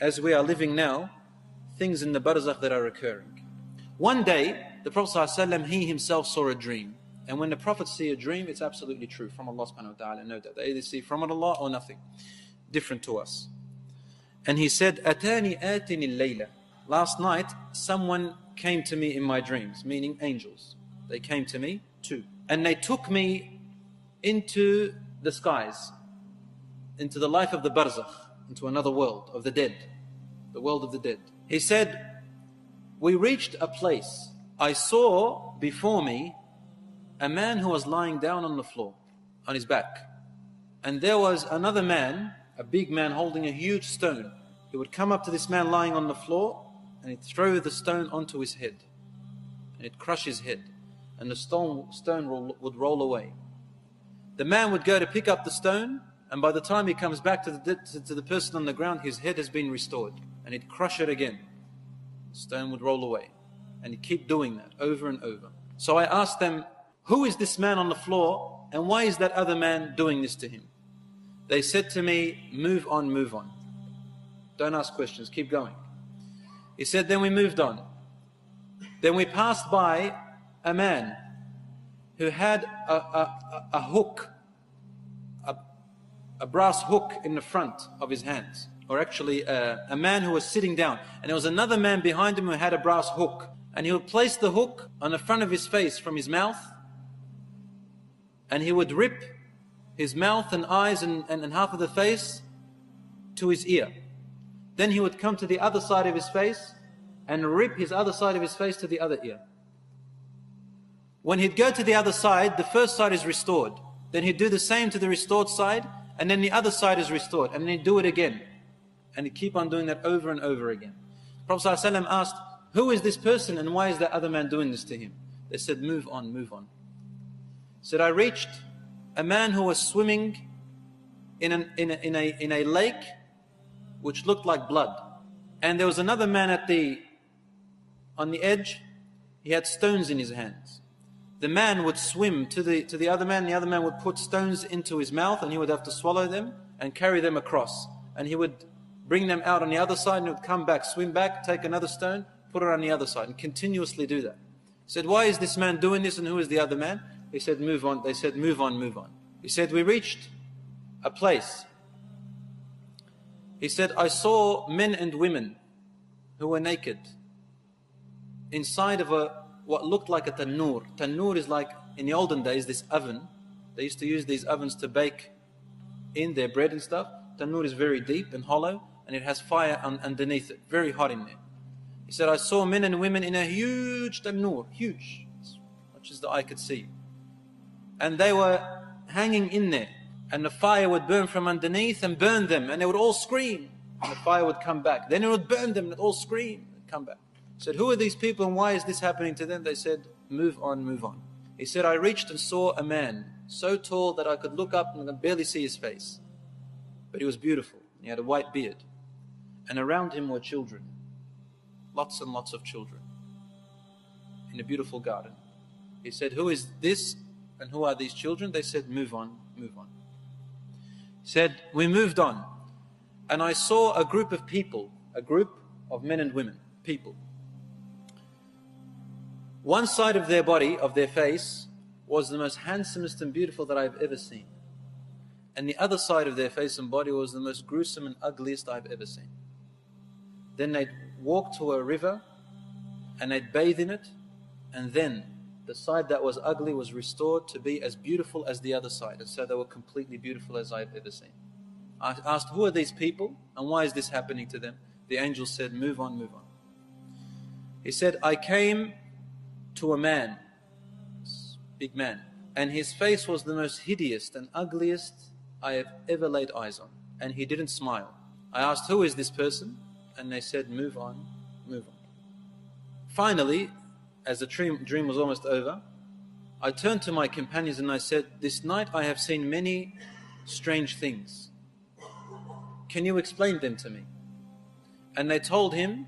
as we are living now, things in the barzakh that are occurring. One day, the Prophet ﷺ, he himself saw a dream. And when the Prophets see a dream, it's absolutely true from Allah subhanahu wa ta'ala. No doubt. They either see from Allah or nothing. Different to us. And he said, Atani atini al-layla. Last night, someone came to me in my dreams, meaning angels. They came to me too. And they took me into the skies, into the life of the barzakh, into another world of the dead, the world of the dead. He said, we reached a place. I saw before me a man who was lying down on the floor, on his back. And there was another man, a big man holding a huge stone. He would come up to this man lying on the floor and he'd throw the stone onto his head. And it'd crush his head. And the stone would roll away. The man would go to pick up the stone, and by the time he comes back to the person on the ground, his head has been restored. And he'd crush it again. The stone would roll away. And he'd keep doing that over and over. So I asked them, who is this man on the floor, and why is that other man doing this to him? They said to me, move on, move on. Don't ask questions, keep going. He said, then we moved on. Then we passed by a man who had a hook, a brass hook in the front of his hands. Or actually a man who was sitting down. And there was another man behind him who had a brass hook. And he would place the hook on the front of his face from his mouth. And he would rip his mouth and eyes and half of the face to his ear. Then he would come to the other side of his face and rip his other side of his face to the other ear. When he'd go to the other side, the first side is restored. Then he'd do the same to the restored side, and then the other side is restored. And then he'd do it again. And he'd keep on doing that over and over again. Prophet ﷺ asked, who is this person and why is that other man doing this to him? They said, move on, move on. He said, I reached a man who was swimming in a lake which looked like blood. And there was another man on the edge. He had stones in his hands. The man would swim to the other man. The other man would put stones into his mouth and he would have to swallow them and carry them across. And he would bring them out on the other side and he would come back, swim back, take another stone, put it on the other side and continuously do that. He said, why is this man doing this and who is the other man? He said, move on. They said, move on, move on. He said, we reached a place. He said, I saw men and women who were naked inside of what looked like a tannoor. Tannoor is like, in the olden days, this oven. They used to use these ovens to bake in their bread and stuff. Tannoor is very deep and hollow, and it has fire underneath it, very hot in there. He said, I saw men and women in a huge tannoor, huge, as much as the eye could see. And they were hanging in there, and the fire would burn from underneath and burn them, and they would all scream, and the fire would come back. Then it would burn them, and they'd all scream and come back. He said, who are these people and why is this happening to them? They said, move on, move on. He said, I reached and saw a man so tall that I could look up and I could barely see his face. But he was beautiful. He had a white beard. And around him were children. Lots and lots of children. In a beautiful garden. He said, who is this and who are these children? They said, move on, move on. He said, we moved on. And I saw a group of people, a group of men and women, people. One side of their body, of their face, was the most handsomest and beautiful that I've ever seen. And the other side of their face and body was the most gruesome and ugliest I've ever seen. Then they'd walk to a river and they'd bathe in it, and then the side that was ugly was restored to be as beautiful as the other side. And so they were completely beautiful as I've ever seen. I asked, who are these people and why is this happening to them? The angel said, move on, move on. He said, I came to a man, big man, and his face was the most hideous and ugliest I have ever laid eyes on, and he didn't smile. I asked, who is this person? And they said, move on, move on. Finally, as the dream was almost over, I turned to my companions and I said, this night I have seen many strange things. Can you explain them to me? And they told him,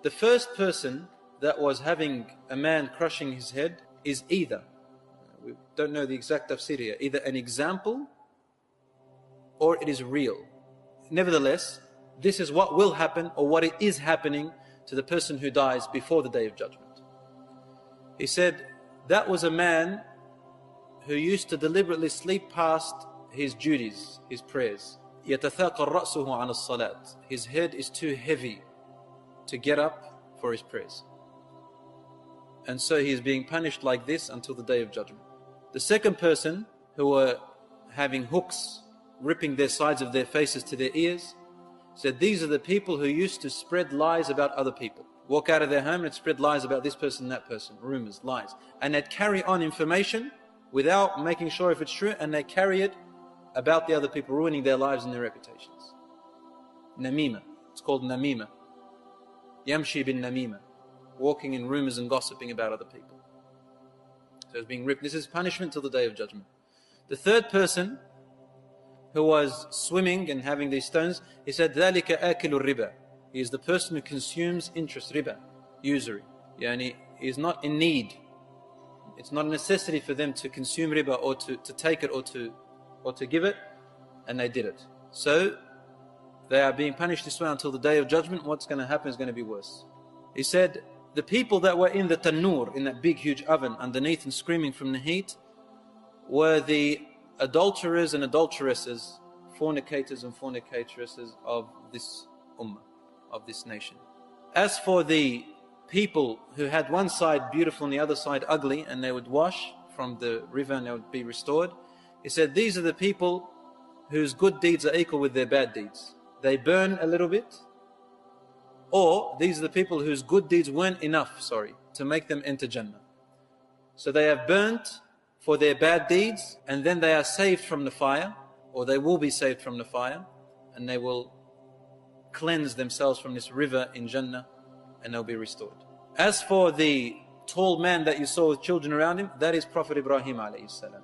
the first person that was having a man crushing his head is either, we don't know the exact tafsir here, either an example or it is real. Nevertheless, this is what will happen, or what it is happening to the person who dies before the Day of Judgment. He said, that was a man who used to deliberately sleep past his duties, his prayers. يَتَثَاقَ رَأْسُهُ عَنَ الصَّلَاةِ. His head is too heavy to get up for his prayers. And so he is being punished like this until the Day of Judgment. The second person, who were having hooks ripping their sides of their faces to their ears, said these are the people who used to spread lies about other people. Walk out of their home and spread lies about this person, that person, rumors, lies. And they'd carry on information without making sure if it's true, and they carry it about the other people, ruining their lives and their reputations. Namima. It's called namima. Yamshi bin namima. Walking in rumors and gossiping about other people. So it's being ripped. This is punishment till the Day of Judgment. The third person, who was swimming and having these stones, he said, ذَلِكَ آكِلُ الرِّبَى. He is the person who consumes interest, riba, usury. Yani, he is not in need. It's not a necessity for them to consume riba, or to take it, or to give it, and they did it. So they are being punished this way until the Day of Judgment. What's going to happen is going to be worse. He said, the people that were in the tanur, in that big huge oven underneath and screaming from the heat, were the adulterers and adulteresses, fornicators and fornicatresses of this ummah, of this nation. As for the people who had one side beautiful and the other side ugly, and they would wash from the river and they would be restored, he said these are the people whose good deeds are equal with their bad deeds. They burn a little bit, or these are the people whose good deeds weren't enough, to make them enter Jannah. So they have burnt for their bad deeds, and then they are saved from the fire, or they will be saved from the fire, and they will cleanse themselves from this river in Jannah, and they'll be restored. As for the tall man that you saw with children around him, that is Prophet Ibrahim alayhi salam.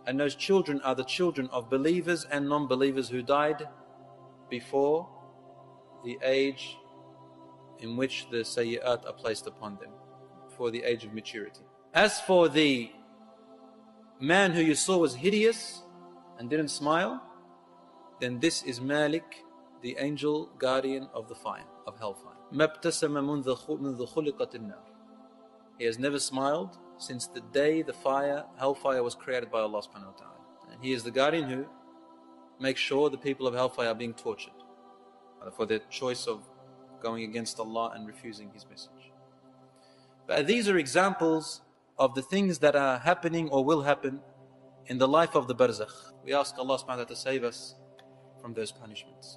And those children are the children of believers and non-believers who died before the age in which the sayyi'at are placed upon them, for the age of maturity. As for the man who you saw was hideous and didn't smile, then this is Malik, the angel guardian of the fire, of hellfire. مَبْتَسَمَ مُنْذَ خُلِقَتِ النَّارِ. He has never smiled since the day the hellfire was created by Allah subhanahu wa ta'ala. And he is the guardian who makes sure the people of hellfire are being tortured for their choice of going against Allah and refusing His message. But these are examples of the things that are happening or will happen in the life of the barzakh. We ask Allah subhanahu wa ta'ala to save us from those punishments.